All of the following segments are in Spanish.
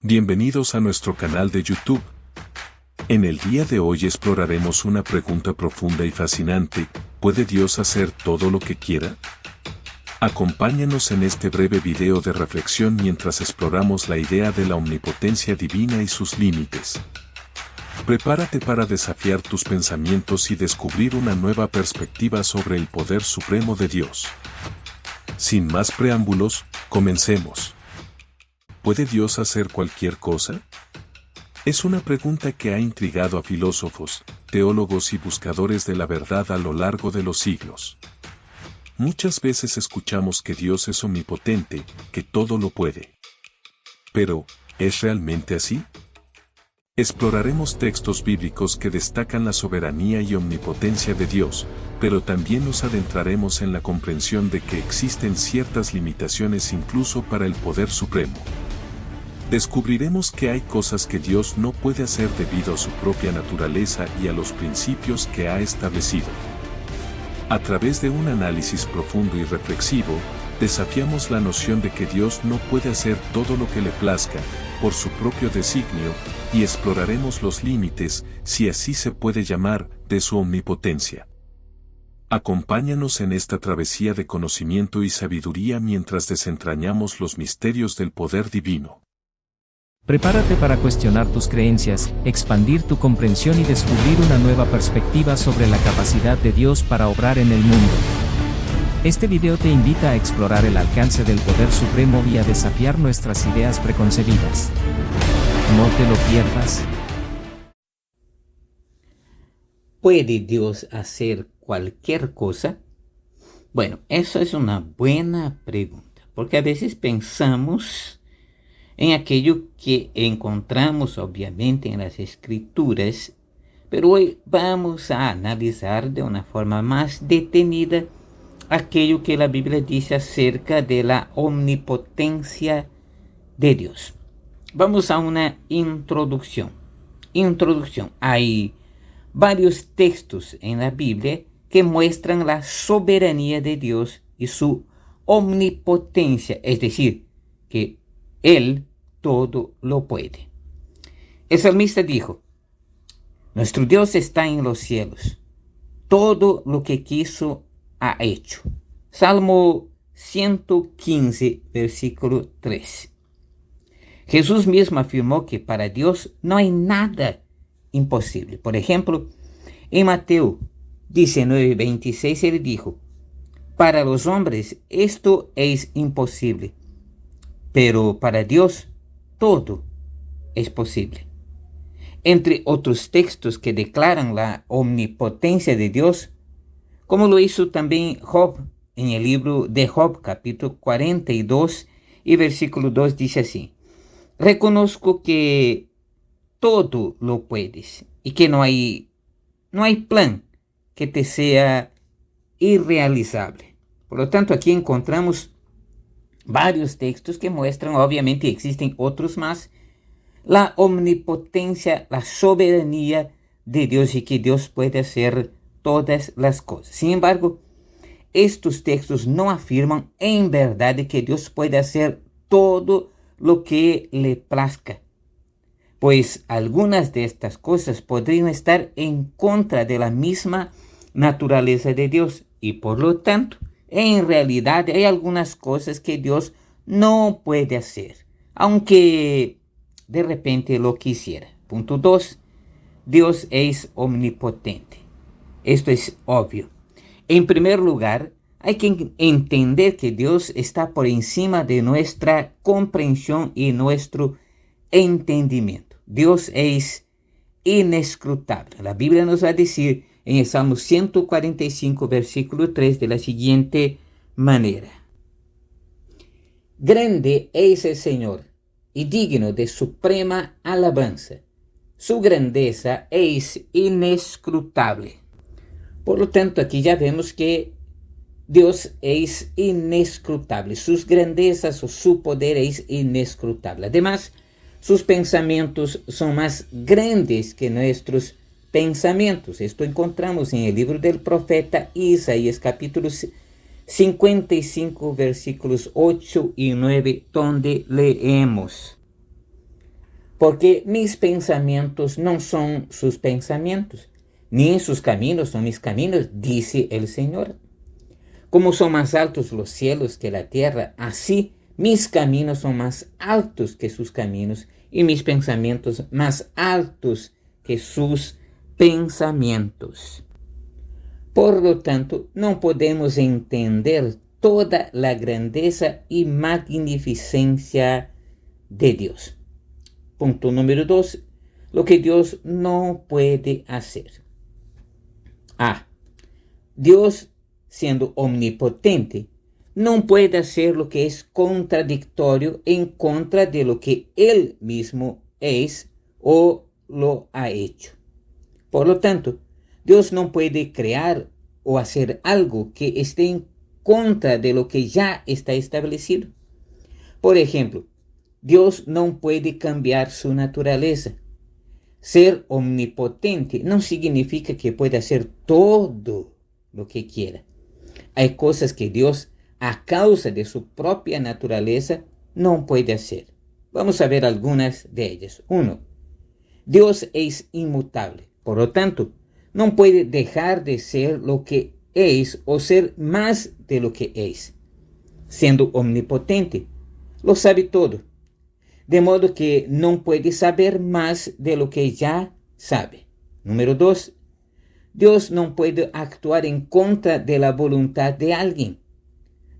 Bienvenidos a nuestro canal de YouTube. En el día de hoy exploraremos una pregunta profunda y fascinante: ¿puede Dios hacer todo lo que quiera? Acompáñanos en este breve video de reflexión mientras exploramos la idea de la omnipotencia divina y sus límites. Prepárate para desafiar tus pensamientos y descubrir una nueva perspectiva sobre el poder supremo de Dios. Sin más preámbulos, comencemos. ¿Puede Dios hacer cualquier cosa? Es una pregunta que ha intrigado a filósofos, teólogos y buscadores de la verdad a lo largo de los siglos. Muchas veces escuchamos que Dios es omnipotente, que todo lo puede. Pero, ¿es realmente así? Exploraremos textos bíblicos que destacan la soberanía y omnipotencia de Dios, pero también nos adentraremos en la comprensión de que existen ciertas limitaciones incluso para el poder supremo. Descubriremos que hay cosas que Dios no puede hacer debido a su propia naturaleza y a los principios que ha establecido. A través de un análisis profundo y reflexivo, desafiamos la noción de que Dios no puede hacer todo lo que le plazca, por su propio designio, y exploraremos los límites, si así se puede llamar, de su omnipotencia. Acompáñanos en esta travesía de conocimiento y sabiduría mientras desentrañamos los misterios del poder divino. Prepárate para cuestionar tus creencias, expandir tu comprensión y descubrir una nueva perspectiva sobre la capacidad de Dios para obrar en el mundo. Este video te invita a explorar el alcance del poder supremo y a desafiar nuestras ideas preconcebidas. No te lo pierdas. ¿Puede Dios hacer cualquier cosa? Bueno, eso es una buena pregunta, porque a veces pensamos en aquello que encontramos obviamente en las Escrituras, pero hoy vamos a analizar de una forma más detenida aquello que la Biblia dice acerca de la omnipotencia de Dios. Vamos a una introducción. Hay varios textos en la Biblia que muestran la soberanía de Dios y su omnipotencia, es decir, que Él todo lo puede. El salmista dijo: nuestro Dios está en los cielos, todo lo que quiso ha hecho. Salmo 115, versículo 3. Jesús mismo afirmó que para Dios no hay nada imposible. Por ejemplo, en Mateo 19:26 él dijo: para los hombres esto es imposible, pero para Dios todo es posible. Entre otros textos que declaran la omnipotencia de Dios, como lo hizo también Job en el libro de Job, capítulo 42 y versículo 2, dice así: reconozco que todo lo puedes y que no hay plan que te sea irrealizable. Por lo tanto, aquí encontramos varios textos que muestran, obviamente existen otros más, la omnipotencia, la soberanía de Dios y que Dios puede hacer todas las cosas. Sin embargo, estos textos no afirman en verdad que Dios puede hacer todo lo que le plazca, pues algunas de estas cosas podrían estar en contra de la misma naturaleza de Dios y por lo tanto, en realidad hay algunas cosas que Dios no puede hacer, aunque de repente lo quisiera. Punto 2. Dios es omnipotente. Esto es obvio. En primer lugar, hay que entender que Dios está por encima de nuestra comprensión y nuestro entendimiento. Dios es inescrutable. La Biblia nos va a decir en el Salmo 145, versículo 3, de la siguiente manera: grande es el Señor y digno de suprema alabanza. Su grandeza es inescrutable. Por lo tanto, aquí ya vemos que Dios es inescrutable. Sus grandezas o su poder es inescrutable. Además, sus pensamientos son más grandes que nuestros pensamientos. Esto encontramos en el libro del profeta Isaías, capítulo 55, versículos 8 y 9, donde leemos: porque mis pensamientos no son sus pensamientos, ni sus caminos son mis caminos, dice el Señor. Como son más altos los cielos que la tierra, así mis caminos son más altos que sus caminos y mis pensamientos más altos que sus pensamientos. Por lo tanto, no podemos entender toda la grandeza y magnificencia de Dios. Punto número 2. Lo que Dios no puede hacer. Dios, siendo omnipotente, no puede hacer lo que es contradictorio en contra de lo que Él mismo es o lo ha hecho. Por lo tanto, Dios no puede crear o hacer algo que esté en contra de lo que ya está establecido. Por ejemplo, Dios no puede cambiar su naturaleza. Ser omnipotente no significa que pueda hacer todo lo que quiera. Hay cosas que Dios, a causa de su propia naturaleza, no puede hacer. Vamos a ver algunas de ellas. 1. Dios es inmutable. Por lo tanto, no puede dejar de ser lo que es o ser más de lo que es. Siendo omnipotente, lo sabe todo. De modo que no puede saber más de lo que ya sabe. Número 2. Dios no puede actuar en contra de la voluntad de alguien.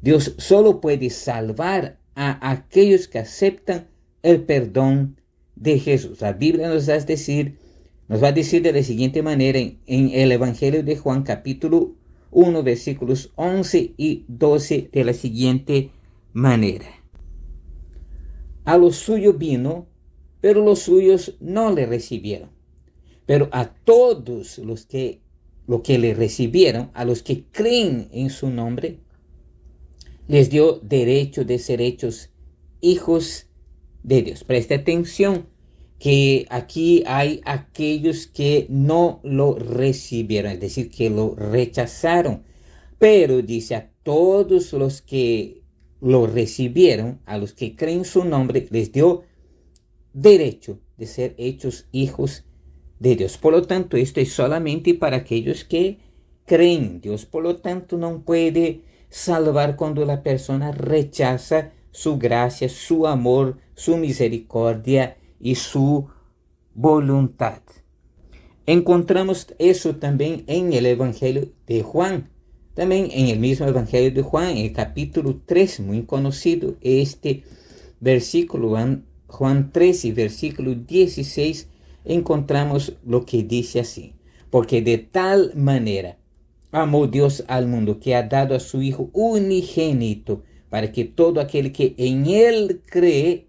Dios solo puede salvar a aquellos que aceptan el perdón de Jesús. La Biblia nos va a decir de la siguiente manera en el Evangelio de Juan capítulo 1 versículos 11 y 12 de la siguiente manera. A lo suyo vino, pero los suyos no le recibieron. Pero a todos los que le recibieron, a los que creen en su nombre, les dio derecho de ser hechos hijos de Dios. Preste atención que aquí hay aquellos que no lo recibieron, es decir, que lo rechazaron. Pero dice a todos los que lo recibieron, a los que creen su nombre, les dio derecho de ser hechos hijos de Dios. Por lo tanto, esto es solamente para aquellos que creen en Dios. Por lo tanto, no puede salvar cuando la persona rechaza su gracia, su amor, su misericordia y su voluntad. Encontramos eso también en el Evangelio de Juan. También en el mismo Evangelio de Juan, en el capítulo 3, muy conocido, este versículo, Juan 3 y versículo 16, encontramos lo que dice así. Porque de tal manera amó Dios al mundo que ha dado a su Hijo unigénito, para que todo aquel que en Él cree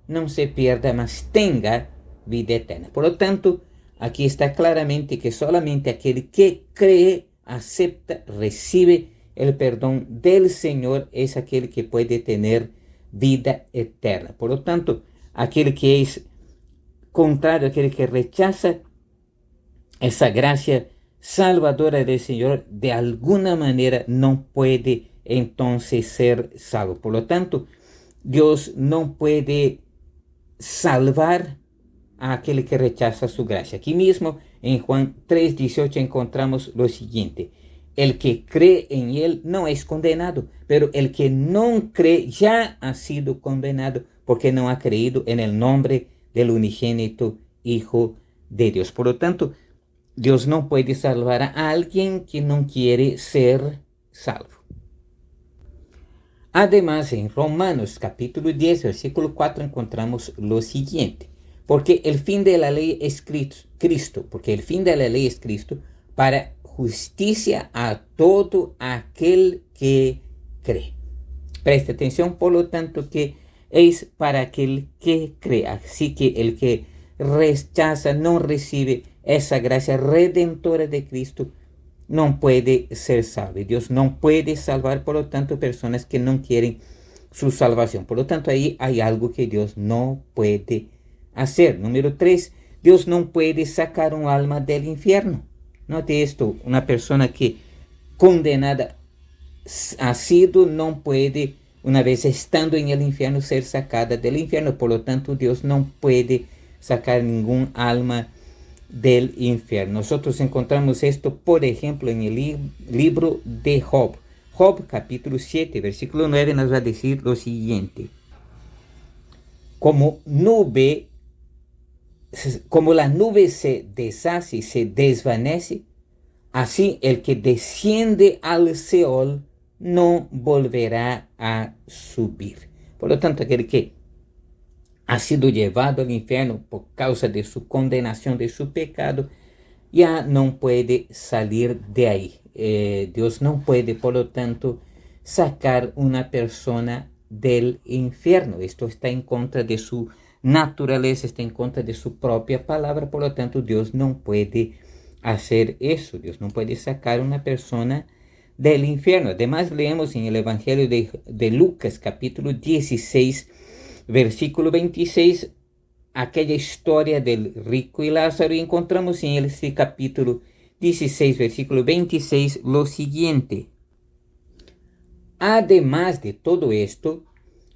no se pierda, mas tenga vida eterna. Por lo tanto, aquí está claramente que solamente aquel que cree, acepta, recibe el perdón del Señor, es aquel que puede tener vida eterna. Por lo tanto, aquel que es contrario, aquel que rechaza esa gracia salvadora del Señor, de alguna manera no puede entonces ser salvo. Por lo tanto, Dios no puede salvar a aquel que rechaza su gracia. Aquí mismo en Juan 3:18 encontramos lo siguiente: el que cree en Él no es condenado, pero el que no cree ya ha sido condenado porque no ha creído en el nombre del unigénito Hijo de Dios. Por lo tanto, Dios no puede salvar a alguien que no quiere ser salvo. Además, en Romanos capítulo 10, versículo 4 encontramos lo siguiente: porque el fin de la ley es Cristo, para justicia a todo aquel que cree. Preste atención, por lo tanto, que es para aquel que cree. Así que el que rechaza, no recibe esa gracia redentora de Cristo, no puede ser salvo. Dios no puede salvar, por lo tanto, personas que no quieren su salvación. Por lo tanto, ahí hay algo que Dios no puede hacer. Número 3, Dios no puede sacar un alma del infierno. Note esto: una persona que condenada ha sido, no puede, una vez estando en el infierno, ser sacada del infierno. Por lo tanto, Dios no puede sacar ningún alma del infierno. Nosotros encontramos esto, por ejemplo, en el libro de Job. Job capítulo 7, versículo 9 nos va a decir lo siguiente. Como la nube se deshace y se desvanece, así el que desciende al Seol no volverá a subir. Por lo tanto, aquel que ha sido llevado al infierno por causa de su condenación, de su pecado, ya no puede salir de ahí. Dios no puede, por lo tanto, sacar una persona del infierno. Esto está en contra de su naturaleza, está en contra de su propia palabra. Por lo tanto, Dios no puede hacer eso. Dios no puede sacar una persona del infierno. Además, leemos en el Evangelio de Lucas, capítulo 16, versículo 26, aquella historia del rico y Lázaro, y encontramos en este capítulo 16, versículo 26, lo siguiente. Además de todo esto,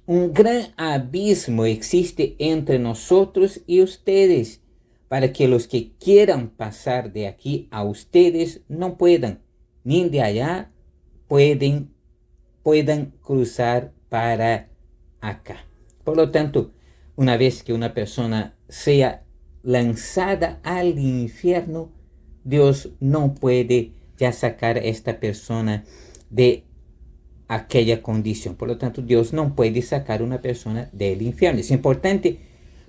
un gran abismo existe entre nosotros y ustedes, para que los que quieran pasar de aquí a ustedes no puedan, ni de allá puedan cruzar para acá. Por lo tanto, una vez que una persona sea lanzada al infierno, Dios no puede ya sacar a esta persona de aquella condición. Por lo tanto, Dios no puede sacar a una persona del infierno. Es importante,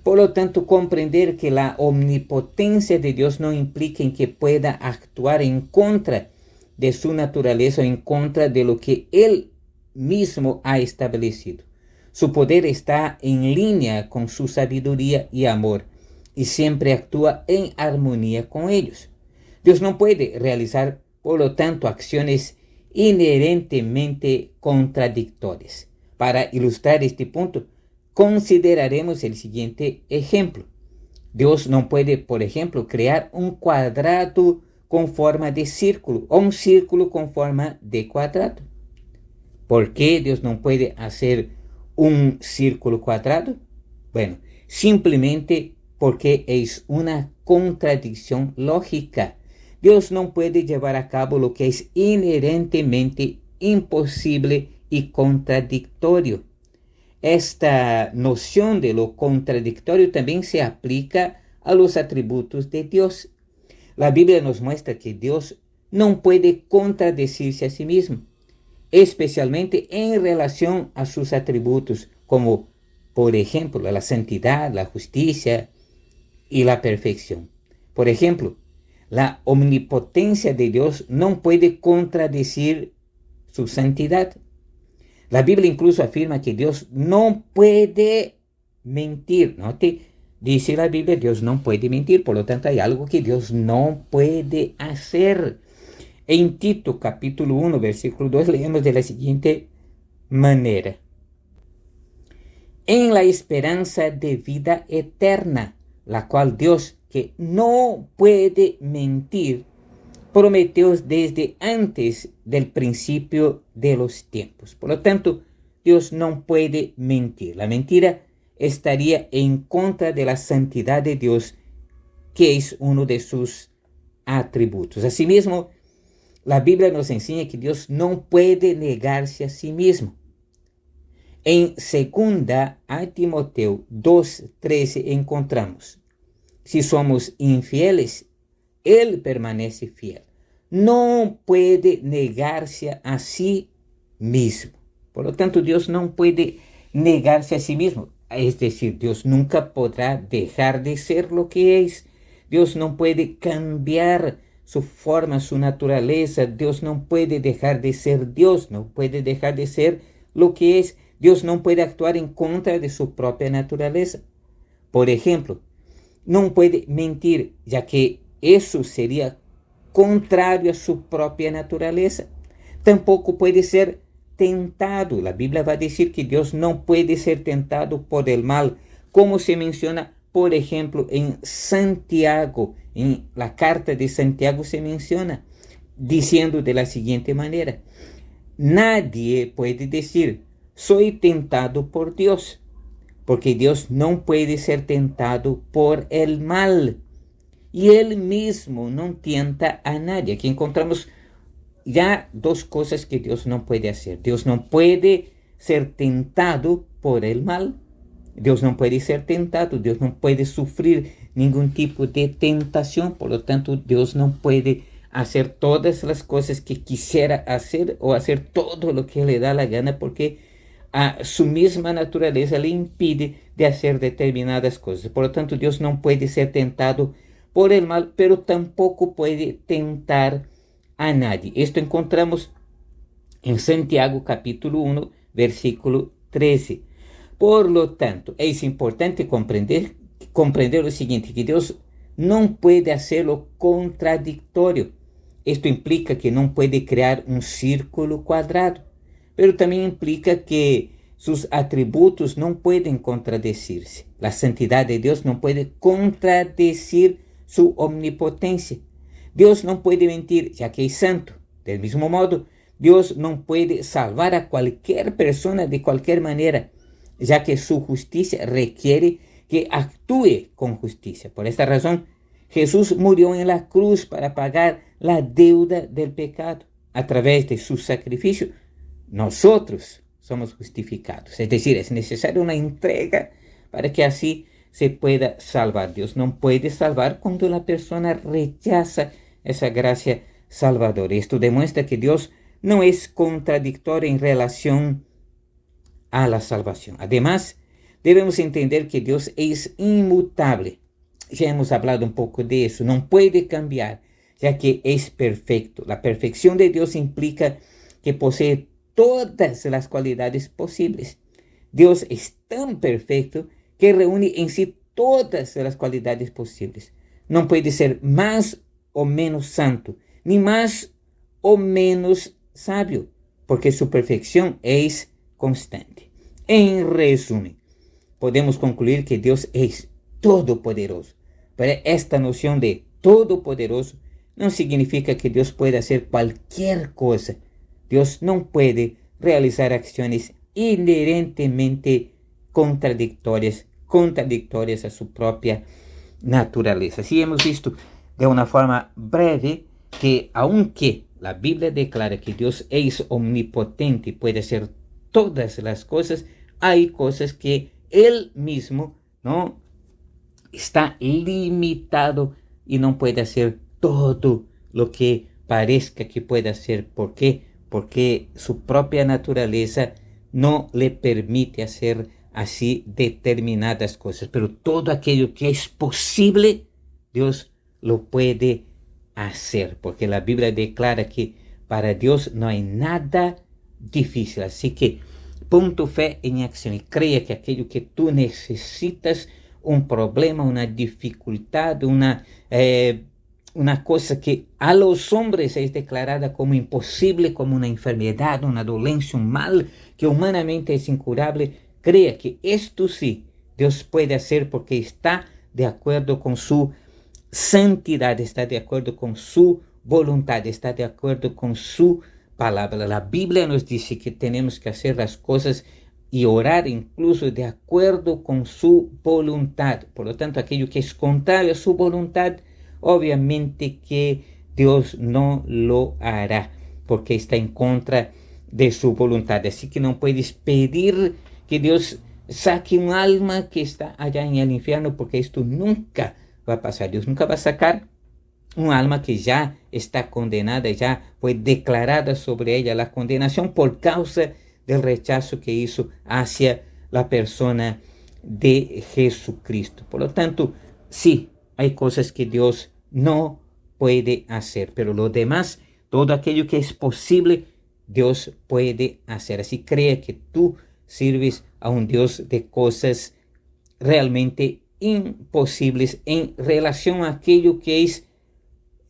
por lo tanto, comprender que la omnipotencia de Dios no implica en que pueda actuar en contra de su naturaleza o en contra de lo que Él mismo ha establecido. Su poder está en línea con su sabiduría y amor y siempre actúa en armonía con ellos. Dios no puede realizar, por lo tanto, acciones inherentemente contradictorias. Para ilustrar este punto, consideraremos el siguiente ejemplo. Dios no puede, por ejemplo, crear un cuadrado con forma de círculo o un círculo con forma de cuadrado. ¿Por qué Dios no puede hacer un círculo cuadrado? Bueno, simplemente porque es una contradicción lógica. Dios no puede llevar a cabo lo que es inherentemente imposible y contradictorio. Esta noción de lo contradictorio también se aplica a los atributos de Dios. La Biblia nos muestra que Dios no puede contradecirse a sí mismo, especialmente en relación a sus atributos, como por ejemplo la santidad, la justicia y la perfección. Por ejemplo, la omnipotencia de Dios no puede contradecir su santidad. La Biblia incluso afirma que Dios no puede mentir. Dice la Biblia, Dios no puede mentir, por lo tanto hay algo que Dios no puede hacer. En Tito capítulo 1, versículo 2, leemos de la siguiente manera. En la esperanza de vida eterna, la cual Dios, que no puede mentir, prometió desde antes del principio de los tiempos. Por lo tanto, Dios no puede mentir. La mentira estaría en contra de la santidad de Dios, que es uno de sus atributos. Asimismo, la Biblia nos enseña que Dios no puede negarse a sí mismo. En 2 Timoteo 2:13 encontramos: si somos infieles, Él permanece fiel. No puede negarse a sí mismo. Por lo tanto, Dios no puede negarse a sí mismo. Es decir, Dios nunca podrá dejar de ser lo que es. Dios no puede cambiar su forma, su naturaleza. Dios no puede dejar de ser Dios, no puede dejar de ser lo que es. Dios no puede actuar en contra de su propia naturaleza. Por ejemplo, no puede mentir, ya que eso sería contrario a su propia naturaleza. Tampoco puede ser tentado. La Biblia va a decir que Dios no puede ser tentado por el mal, como se menciona, por ejemplo, en Santiago. En la carta de Santiago se menciona, diciendo de la siguiente manera: nadie puede decir, soy tentado por Dios, porque Dios no puede ser tentado por el mal. Y Él mismo no tienta a nadie. Aquí encontramos ya dos cosas que Dios no puede hacer. Dios no puede ser tentado por el mal. Dios no puede ser tentado. Dios no puede sufrir ningún tipo de tentación. Por lo tanto, Dios no puede hacer todas las cosas que quisiera hacer o hacer todo lo que le da la gana, porque a su misma naturaleza le impide de hacer determinadas cosas. Por lo tanto, Dios no puede ser tentado por el mal, pero tampoco puede tentar a nadie. Esto encontramos en Santiago capítulo 1, versículo 13. Por lo tanto, es importante comprender lo siguiente, que Dios no puede hacer lo contradictorio. Esto implica que no puede crear un círculo cuadrado, pero también implica que sus atributos no pueden contradecirse. La santidad de Dios no puede contradecir su omnipotencia. Dios no puede mentir, ya que es santo. Del mismo modo, Dios no puede salvar a cualquier persona de cualquier manera, ya que su justicia requiere que actúe con justicia. Por esta razón, Jesús murió en la cruz para pagar la deuda del pecado. A través de su sacrificio, nosotros somos justificados. Es decir, es necesaria una entrega para que así se pueda salvar. Dios no puede salvar cuando la persona rechaza esa gracia salvadora. Esto demuestra que Dios no es contradictorio en relación a la salvación. Además, debemos entender que Dios es inmutable. Ya hemos hablado un poco de eso. No puede cambiar, ya que es perfecto. La perfección de Dios implica que posee todas las cualidades posibles. Dios es tan perfecto que reúne en sí todas las cualidades posibles. No puede ser más o menos santo, ni más o menos sabio, porque su perfección es constante. En resumen, podemos concluir que Dios es todopoderoso, pero esta noción de todopoderoso no significa que Dios pueda hacer cualquier cosa. Dios no puede realizar acciones inherentemente contradictorias a su propia naturaleza. Así hemos visto de una forma breve que aunque la Biblia declara que Dios es omnipotente y puede hacer todas las cosas, hay cosas que Él mismo no está limitado y no puede hacer todo lo que parezca que puede hacer. ¿Por qué? Porque su propia naturaleza no le permite hacer así determinadas cosas. Pero todo aquello que es posible, Dios lo puede hacer, porque la Biblia declara que para Dios no hay nada difícil. Así que pon tu fe en acción y crea que aquello que tú necesitas, un problema, una dificultad, una cosa que a los hombres es declarada como imposible, como una enfermedad, una dolencia, un mal que humanamente es incurable, crea que esto sí Dios puede hacer, porque está de acuerdo con su santidad, está de acuerdo con su voluntad, está de acuerdo con su palabra. La Biblia nos dice que tenemos que hacer las cosas y orar incluso de acuerdo con su voluntad. Por lo tanto, aquello que es contrario a su voluntad, obviamente que Dios no lo hará, porque está en contra de su voluntad. Así que no puedes pedir que Dios saque un alma que está allá en el infierno, porque esto nunca va a pasar. Dios nunca va a sacar un alma que ya está condenada, ya fue declarada sobre ella la condenación por causa del rechazo que hizo hacia la persona de Jesucristo. Por lo tanto, sí, hay cosas que Dios no puede hacer, pero lo demás, todo aquello que es posible, Dios puede hacer. Así cree que tú sirves a un Dios de cosas realmente imposibles en relación a aquello que es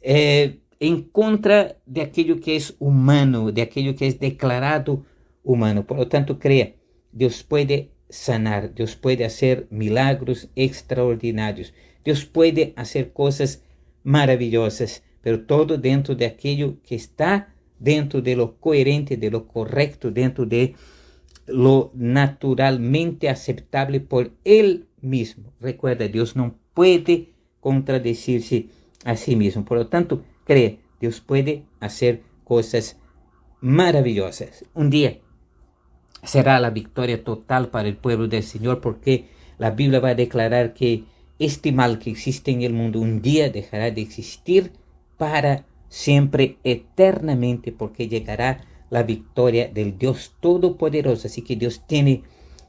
en contra de aquello que es humano, de aquello que es declarado humano. Por lo tanto, crea, Dios puede sanar, Dios puede hacer milagros extraordinarios, Dios puede hacer cosas maravillosas, pero todo dentro de aquello que está dentro de lo coherente, de lo correcto, dentro de lo naturalmente aceptable por Él mismo. Recuerda, Dios no puede contradecirse a sí mismo. Por lo tanto, cree, Dios puede hacer cosas maravillosas. Un día será la victoria total para el pueblo del Señor, porque la Biblia va a declarar que este mal que existe en el mundo un día dejará de existir para siempre, eternamente, porque llegará la victoria del Dios Todopoderoso. Así que Dios tiene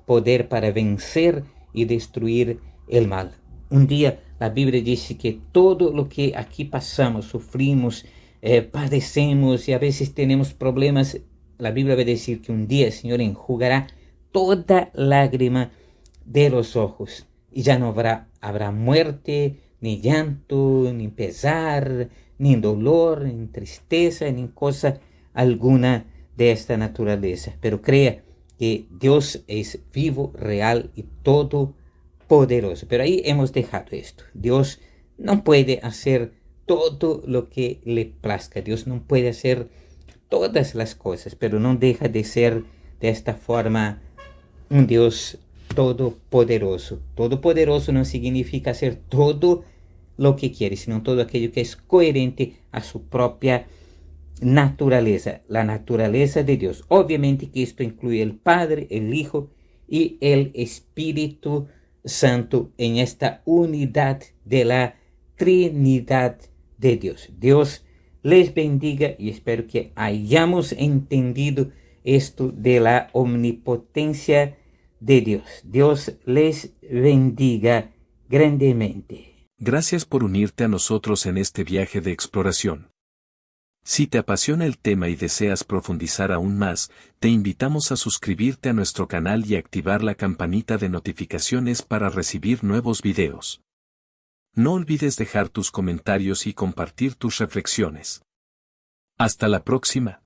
poder para vencer y destruir el mal. Un día la Biblia dice que todo lo que aquí pasamos, sufrimos, padecemos y a veces tenemos problemas, la Biblia va a decir que un día el Señor enjugará toda lágrima de los ojos y ya no habrá muerte, ni llanto, ni pesar, ni dolor, ni tristeza, ni cosa alguna de esta naturaleza. Pero crea que Dios es vivo, real y todopoderoso. Pero ahí hemos dejado esto. Dios no puede hacer todo lo que le plazca. Dios no puede hacer todas las cosas, pero no deja de ser de esta forma un Dios todopoderoso. Todopoderoso no significa hacer todo lo que quiere, sino todo aquello que es coherente a su propia naturaleza, la naturaleza de Dios. Obviamente que esto incluye el Padre, el Hijo y el Espíritu Santo en esta unidad de la Trinidad de Dios. Dios les bendiga y espero que hayamos entendido esto de la omnipotencia de Dios. Dios les bendiga grandemente. Gracias por unirte a nosotros en este viaje de exploración. Si te apasiona el tema y deseas profundizar aún más, te invitamos a suscribirte a nuestro canal y activar la campanita de notificaciones para recibir nuevos videos. No olvides dejar tus comentarios y compartir tus reflexiones. Hasta la próxima.